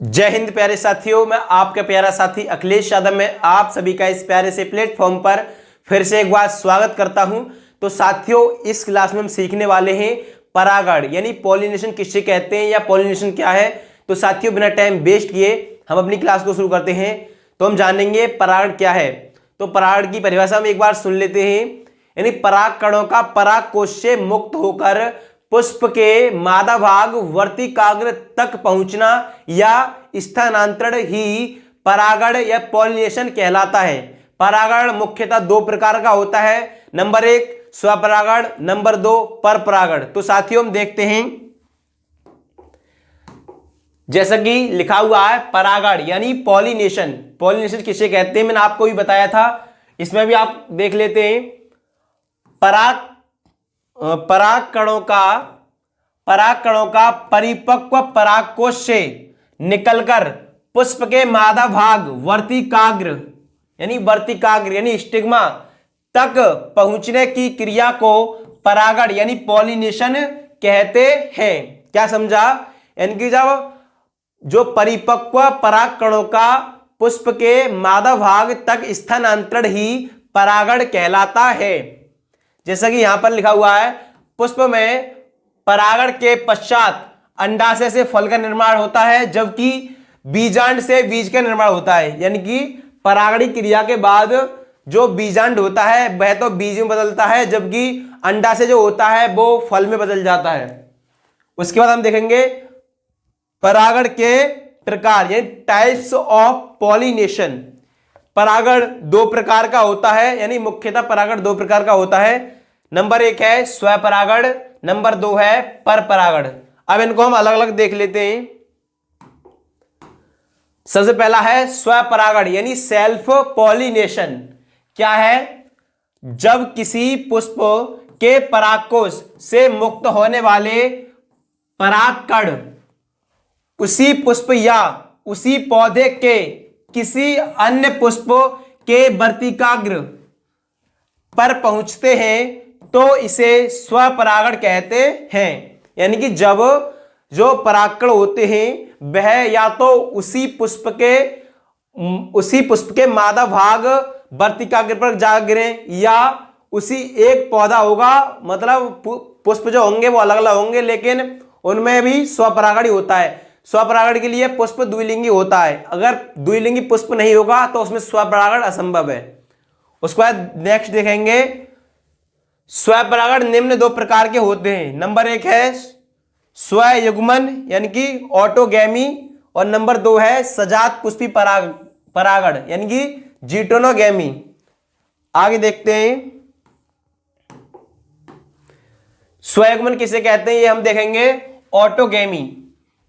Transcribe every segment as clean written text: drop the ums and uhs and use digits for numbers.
जय हिंद प्यारे साथियों, मैं आपका प्यारा साथी अखिलेश यादव में आप सभी का इस प्यारे से प्लेटफॉर्म पर फिर से एक बार स्वागत करता हूं। तो साथियों, इस क्लास में हम सीखने वाले हैं परागण यानी पॉलिनेशन किससे कहते हैं या पॉलिनेशन क्या है। तो साथियों, बिना टाइम वेस्ट किए हम अपनी क्लास को शुरू करते हैं। तो हम जानेंगे परागण क्या है। तो परागण की परिभाषा हम एक बार सुन लेते हैं। यानी पराग कणों का परागकोश से मुक्त होकर पुष्प के मादा भाग वर्तिकाग्र तक पहुंचना या स्थानांतरण ही परागण या पॉलिनेशन कहलाता है। परागण मुख्यतः दो प्रकार का होता है। नंबर एक स्वपरागण, नंबर दो परपरागण। तो साथियों, हम देखते हैं जैसा कि लिखा हुआ है परागण यानी पॉलिनेशन। पॉलिनेशन किसे कहते हैं मैंने आपको भी बताया था, इसमें भी आप देख लेते हैं। पराग कणों का परिपक्व परागकोश से निकलकर पुष्प के मादा भाग वर्तिकाग्र यानी स्टिग्मा तक पहुंचने की क्रिया को परागण यानी पॉलिनेशन कहते हैं। क्या समझा? यानी कि जब जो परिपक्व पराग कणों का पुष्प के मादा भाग तक स्थानांतरण ही परागण कहलाता है। जैसा कि यहां पर लिखा हुआ है, पुष्प में परागण के पश्चात अंडाशय से फल का निर्माण होता है, जबकि बीजांड से बीज का निर्माण होता है। यानी कि परागणी क्रिया के बाद जो बीजांड होता है वह तो बीज में बदलता है, जबकि अंडाशय जो होता है वो फल में बदल जाता है। उसके बाद हम देखेंगे परागण के प्रकार यानी टाइप्स ऑफ पॉलिनेशन। परागण दो प्रकार का होता है, यानी मुख्यतः परागण दो प्रकार का होता है। नंबर एक है स्वपरागण, नंबर दो है परपरागण। अब इनको हम अलग अलग देख लेते हैं। सबसे पहला है स्वपरागण यानी सेल्फ पॉलिनेशन। क्या है? जब किसी पुष्प के परागकोश से मुक्त होने वाले परागकण उसी पुष्प या उसी पौधे के किसी अन्य पुष्प के वर्तिकाग्र पर पहुंचते हैं तो इसे स्वपरागण कहते हैं। यानी कि जब जो परागकण होते हैं वह या तो उसी पुष्प के मादा भाग वर्तिकाग्र पर जा गिरे या उसी एक पौधा होगा, मतलब पुष्प जो होंगे वो अलग अलग होंगे लेकिन उनमें भी स्वपरागण ही होता है। स्वपरागण के लिए पुष्प द्विलिंगी होता है, अगर द्विलिंगी पुष्प नहीं होगा तो उसमें स्वपरागण असंभव है। उसके बाद नेक्स्ट देखेंगे स्वपरागण निम्न दो प्रकार के होते हैं। नंबर एक है स्वयुग्मन यानी कि ऑटोगैमी, और नंबर दो है सजात पुष्पी परागण यानी कि जीटोनोगैमी। आगे देखते हैं स्वयुग्मन किसे कहते हैं, ये हम देखेंगे ऑटोगैमी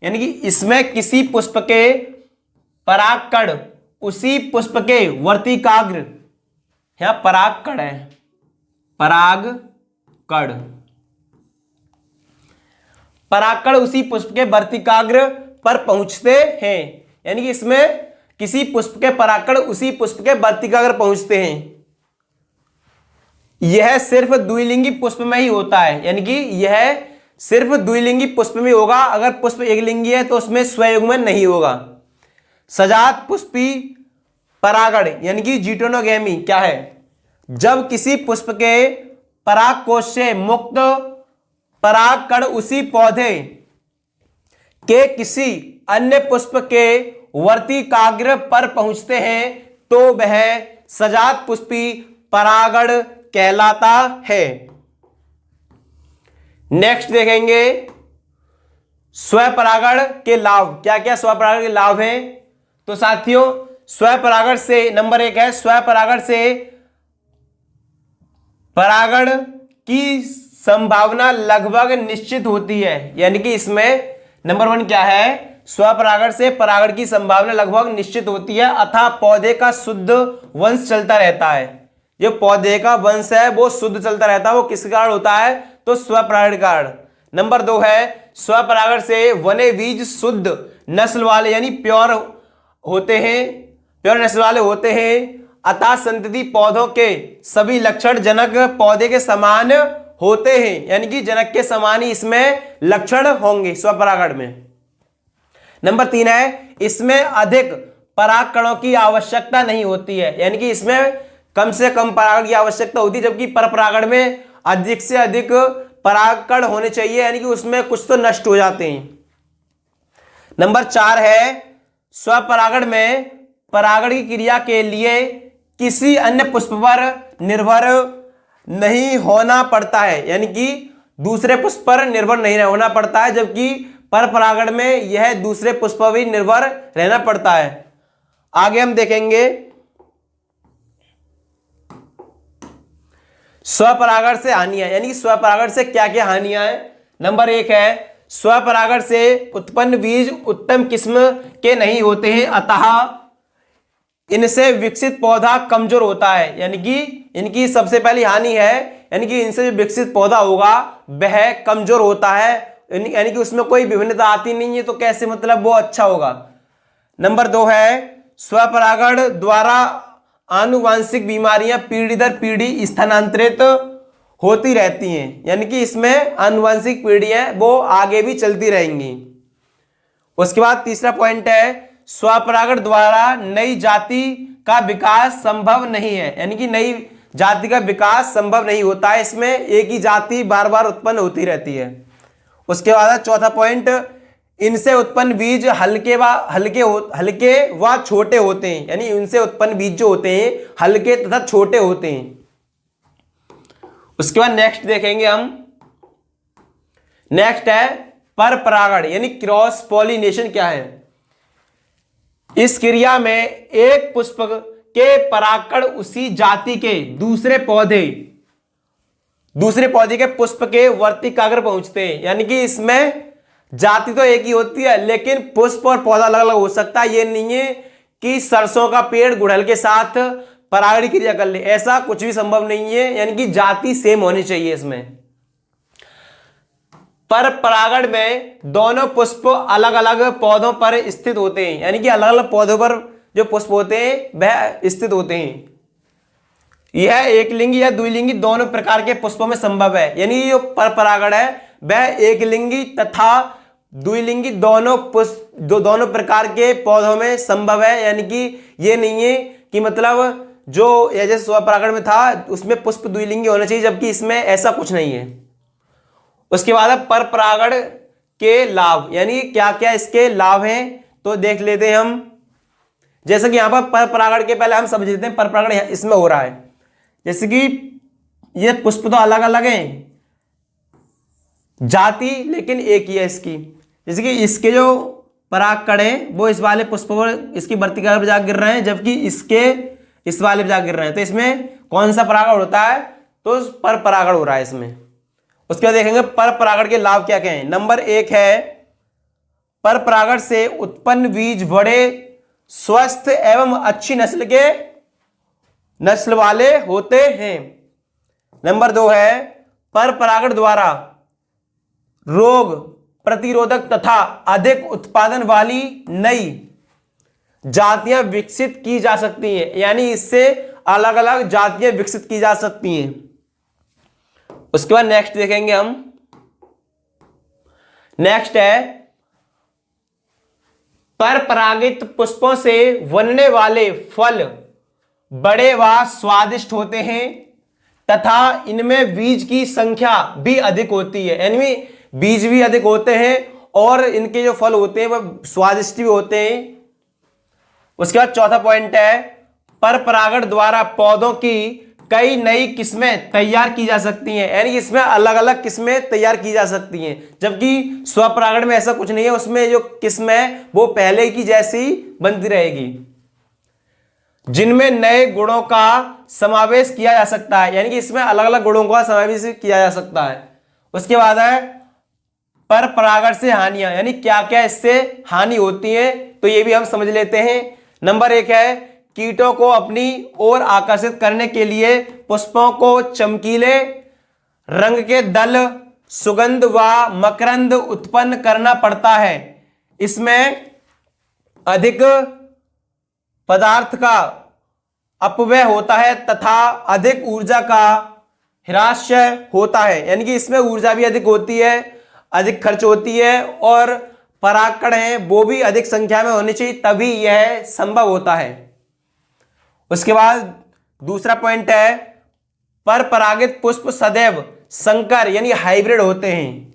यानी कि इसमें किसी पुष्प के परागकण उसी पुष्प के वर्तिकाग्र या परागकण है, परागकण उसी पुष्प के वर्तिकाग्र पर पहुंचते हैं। यानी कि इसमें किसी पुष्प के परागकण उसी पुष्प के वर्तिकाग्र पहुंचते हैं। यह सिर्फ द्विलिंगी पुष्प में ही होता है, यानी कि यह सिर्फ द्विलिंगी पुष्प में होगा। अगर पुष्प एकलिंगी है तो उसमें स्वयुग्मन नहीं होगा। सजात पुष्पी परागण यानी कि जीटोनोगैमी क्या है? जब किसी पुष्प के परागकोश से मुक्त परागकण उसी पौधे के किसी अन्य पुष्प के वर्तिकाग्र पर पहुंचते हैं तो वह सजात पुष्पी परागण कहलाता है। नेक्स्ट देखेंगे स्वपरागण के लाभ। क्या क्या स्वपरागण के लाभ हैं? तो साथियों, स्वपरागण से नंबर एक है स्वपरागण से परागण की संभावना लगभग निश्चित होती है। यानी कि इसमें नंबर वन क्या है? स्वपरागण से परागण की संभावना लगभग निश्चित होती है, अतः पौधे का शुद्ध वंश चलता रहता है। जो पौधे का वंश है वो शुद्ध चलता रहता है। वो किस कारण होता है? तो स्वपरागण कारण। नंबर दो है स्वपरागण से वने बीज शुद्ध नस्ल वाले यानी प्योर नस्ल वाले होते हैं, अतः संतति पौधों के सभी लक्षण जनक पौधे के समान होते हैं। यानी कि जनक के समान ही इसमें लक्षण होंगे स्वपरागण में। नंबर 3 है इसमें अधिक परागकणों की आवश्यकता नहीं होती है, यानी कि इसमें कम से कम परागण की आवश्यकता होती है, जबकि पर परागण में अधिक से अधिक परागकण होने चाहिए, यानी कि उसमें कुछ तो नष्ट हो जाते हैं। नंबर 4 है स्वपरागण में परागण की क्रिया के लिए किसी अन्य पुष्प पर निर्भर नहीं होना पड़ता है, यानी कि दूसरे पुष्प पर निर्भर नहीं होना पड़ता है, जबकि पर परागण में यह दूसरे पुष्प पर भी निर्भर रहना पड़ता है। आगे हम देखेंगे स्वपरागण से हानियां, यानी कि स्वपरागण से क्या क्या हानियां हैं। नंबर 1 है स्वपरागण से उत्पन्न बीज उत्तम किस्म के नहीं होते हैं, अतः इनसे विकसित पौधा कमजोर होता है, यानी कि इनकी सबसे पहली हानि है, यानी कि इनसे जो विकसित पौधा होगा वह कमजोर होता है, यानी कि उसमें कोई विभिन्नता आती नहीं है, तो कैसे मतलब वो अच्छा होगा। नंबर 2 है स्वपरागण द्वारा आनुवांशिक बीमारियां पीढ़ी दर पीढ़ी स्थानांतरित होती रहती हैं, यानी कि इसमें आनुवांशिक पीढ़ियां वो आगे भी चलती रहेंगी। उसके बाद तीसरा पॉइंट है स्वपरागण द्वारा नई जाति का विकास संभव नहीं है, यानी कि नई जाति का विकास संभव नहीं होता है, इसमें एक ही जाति बार बार उत्पन्न होती रहती है। उसके बाद चौथा पॉइंट इनसे उत्पन्न बीज हल्के व छोटे होते हैं, यानी इनसे उत्पन्न बीज जो होते हैं हल्के तथा छोटे होते हैं। उसके बाद नेक्स्ट देखेंगे हम, नेक्स्ट है पर परागण यानी क्रॉस पॉलिनेशन क्या है। इस क्रिया में एक पुष्प के परागकण उसी जाति के दूसरे पौधे के पुष्प के वर्तिकाग्र पहुंचते हैं, यानी कि इसमें जाति तो एक ही होती है लेकिन पुष्प और पौधा अलग अलग हो सकता है। ये नहीं है कि सरसों का पेड़ गुड़हल के साथ परागण क्रिया कर ले, ऐसा कुछ भी संभव नहीं है, यानी कि जाति सेम होनी चाहिए इसमें। पर परागण में दोनों पुष्प अलग अलग पौधों पर स्थित होते हैं, यानी कि अलग अलग पौधों पर जो पुष्प होते हैं वह स्थित होते हैं। यह एक लिंगी या द्विलिंगी दोनों प्रकार के पुष्पों में संभव है, यानी जो पर परागण है वह एक लिंगी तथा द्विलिंगी दोनों प्रकार के पौधों में संभव है, यानी कि ये नहीं है कि मतलब जो जैसे स्वपरागण में था उसमें पुष्प द्विलिंगी होना चाहिए, जबकि इसमें ऐसा कुछ नहीं है। उसके बाद पर परागण के लाभ, यानी क्या क्या इसके लाभ हैं तो देख लेते हैं हम। जैसे कि यहां पर परागण के पहले हम समझ लेते हैं पर परागण इसमें हो रहा है, जैसे कि ये पुष्प तो अलग अलग हैं, जाति लेकिन एक ही है इसकी। जैसे कि इसके जो परागकण हैं वो इस वाले पुष्प पर इसकी वर्तिका पर जाकर गिर रहे हैं, जबकि इसके इस वाले पर जाकर गिर रहे हैं, तो इसमें कौन सा परागण होता है तो पर परागण हो रहा है इसमें। उसके बाद देखेंगे पर परागण के लाभ क्या क्या हैं। नंबर 1 है पर परागण से उत्पन्न बीज बड़े स्वस्थ एवं अच्छी नस्ल वाले होते हैं। नंबर 2 है पर परागण द्वारा रोग प्रतिरोधक तथा अधिक उत्पादन वाली नई जातियां विकसित की जा सकती हैं, यानी इससे अलग अलग जातियां विकसित की जा सकती हैं। उसके बाद नेक्स्ट देखेंगे हम, नेक्स्ट है पर परागित पुष्पों से बनने वाले फल बड़े व स्वादिष्ट होते हैं तथा इनमें बीज की संख्या भी अधिक होती है, यानी बीज भी अधिक होते हैं और इनके जो फल होते हैं वह स्वादिष्ट भी होते हैं। उसके बाद चौथा पॉइंट है पर परागण द्वारा पौधों की कई नई किस्में तैयार की जा सकती हैं, यानी इसमें अलग अलग किस्में तैयार की जा सकती हैं, जबकि स्वपरागण में ऐसा कुछ नहीं है, उसमें जो किस्म है वो पहले की जैसी बनती रहेगी, जिनमें नए गुणों का समावेश किया जा सकता है, यानी कि इसमें अलग अलग गुणों का समावेश किया जा सकता है। उसके बाद है पर परागण से हानियां, यानी क्या क्या इससे हानि होती है तो ये भी हम समझ लेते हैं। नंबर 1 है कीटों को अपनी ओर आकर्षित करने के लिए पुष्पों को चमकीले रंग के दल, सुगंध व मकरंद उत्पन्न करना पड़ता है। इसमें अधिक पदार्थ का अपव्यय होता है तथा अधिक ऊर्जा का ह्रास होता है, यानी कि इसमें ऊर्जा भी अधिक होती है, अधिक खर्च होती है और परागकण हैं वो भी अधिक संख्या में होने चाहिए, तभी यह संभव होता है। उसके बाद दूसरा पॉइंट है, पर परागित पुष्प सदैव संकर यानी हाइब्रिड होते हैं।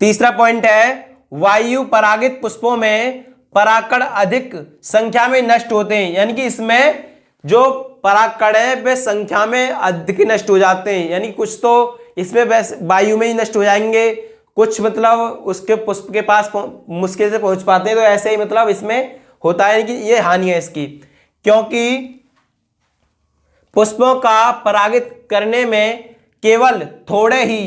तीसरा पॉइंट है, वायु परागित पुष्पों में परागकण अधिक संख्या में नष्ट होते हैं, यानी कि इसमें जो परागकण है वे संख्या में अधिक नष्ट हो जाते हैं, यानी कुछ तो इसमें वायु में ही नष्ट हो जाएंगे, कुछ मतलब उसके पुष्प के पास मुश्किल से पहुंच पाते हैं। तो ऐसे ही मतलब इसमें होता है कि ये हानि है इसकी, क्योंकि पुष्पों का परागित करने में केवल थोड़े ही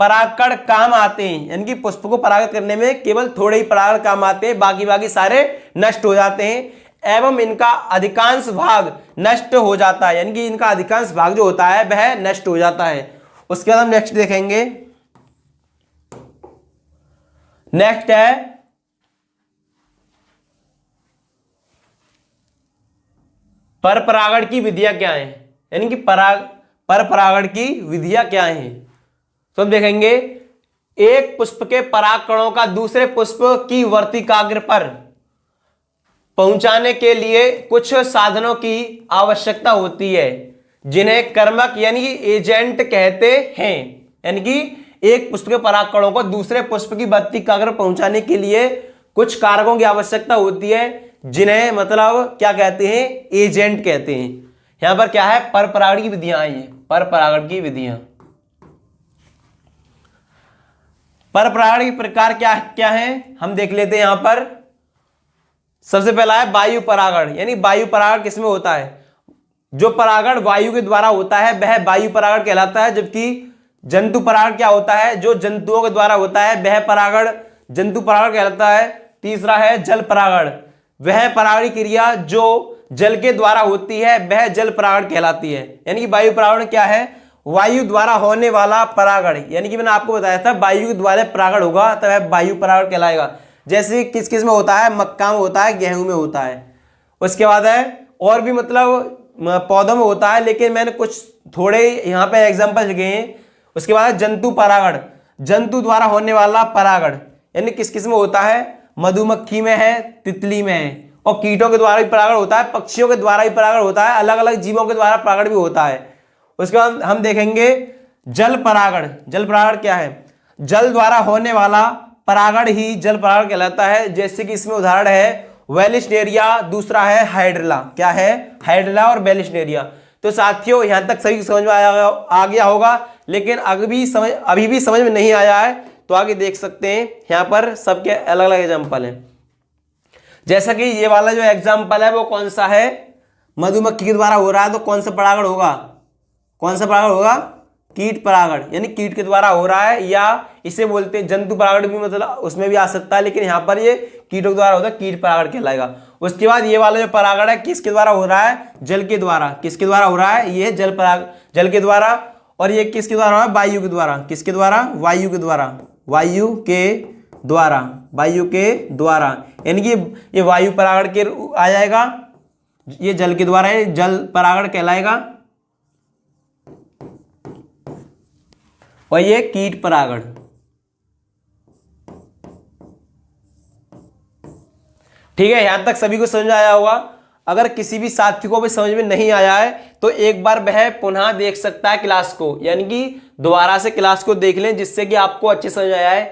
परागकण काम आते हैं, यानी कि पुष्प को परागित करने में केवल थोड़े ही परागकण काम आते हैं, बाकी सारे नष्ट हो जाते हैं एवं इनका अधिकांश भाग नष्ट हो जाता है, यानी कि इनका अधिकांश भाग जो होता है वह नष्ट हो जाता है। उसके बाद हम नेक्स्ट देखेंगे। नेक्स्ट है पर परागण की विधियां क्या हैं, यानी कि पर परागण की विधियां क्या हैं। तो हम देखेंगे, एक पुष्प के परागकणों का दूसरे पुष्प की वर्तिकाग्र पर पहुंचाने के लिए कुछ साधनों की आवश्यकता होती है, जिन्हें कर्मक यानी कि एजेंट कहते हैं। यानी कि एक पुष्प के परागकणों को दूसरे पुष्प की वर्तिकाग्र पहुंचाने के लिए कुछ कारकों की आवश्यकता होती है, जिन्हें मतलब क्या कहते हैं, एजेंट कहते हैं। यहां पर क्या है, पर परागण की विधियां आई हैं, पर परागण की विधियां। पर परागण के प्रकार क्या क्या हैं हम देख लेते हैं। यहां पर सबसे पहला है वायु परागण, यानी वायु परागण किसमें होता है, जो परागण वायु के द्वारा होता है वह वायु परागण कहलाता है, जबकि जंतु परागण क्या होता है, जो जंतुओं के द्वारा होता है वह परागण जंतु परागण कहलाता है। तीसरा है जल परागण, वह परागण क्रिया जो जल के द्वारा होती है वह जल परागण कहलाती है। यानी कि वायु परागण क्या है, वायु द्वारा होने वाला परागण, यानी कि मैंने आपको बताया था वायु के द्वारा परागण होगा तो वह वायु परागण कहलाएगा। जैसे किस किस में होता है, मक्का में होता है, गेहूं में होता है। उसके बाद है और भी मतलब पौधों में होता है, लेकिन मैंने कुछ थोड़े यहाँ पे एग्जाम्पल लिखे हैं। उसके बाद जंतु परागण, जंतु द्वारा होने वाला परागण, यानी किस किस में होता है, मधुमक्खी में है, तितली में है, और कीटों के द्वारा भी परागण होता है, पक्षियों के द्वारा भी परागण होता है, अलग अलग जीवों के द्वारा परागण भी होता है। उसके बाद हम देखेंगे जल परागण। जल परागण क्या है, जल द्वारा होने वाला परागण ही जल परागण कहलाता है। जैसे कि इसमें उदाहरण है वेलिस्नेरिया, दूसरा है हाइड्रिला। क्या है, हाइड्रिला और वेलिस्नेरिया। तो साथियों यहां तक सभी समझ में आ गया होगा, लेकिन अभी भी समझ में नहीं आया है तो आगे देख सकते हैं। यहाँ पर सबके अलग अलग एग्जाम्पल हैं। जैसा कि ये वाला जो एग्जाम्पल है वो कौन सा है, मधुमक्खी के द्वारा हो रहा है, तो कौन सा परागण होगा, कौन सा परागण होगा, कीट परागण, यानी कीट के द्वारा हो रहा है, या इसे बोलते हैं जंतु परागण भी, मतलब उसमें भी आ सकता है, लेकिन यहाँ पर ये कीटों के द्वारा होता है, कीट परागण कहलाएगा। उसके बाद ये वाला जो परागण है किसके द्वारा हो रहा है, जल के द्वारा। किसके द्वारा हो रहा है, ये जल के द्वारा। और ये किसके द्वारा हो रहा है, वायु के द्वारा। किसके द्वारा, वायु के द्वारा, वायु के द्वारा, वायु के द्वारा, यानी कि ये वायु परागण के आ जाएगा, ये जल के द्वारा है, जल परागण कहलाएगा, और ये कीट परागण। ठीक है, यहां तक सभी को समझ आया होगा। अगर किसी भी साथी को भी समझ में नहीं आया है तो एक बार वह पुनः देख सकता है क्लास को, यानी कि दोबारा से क्लास को देख लें, जिससे कि आपको अच्छे समझ आया है।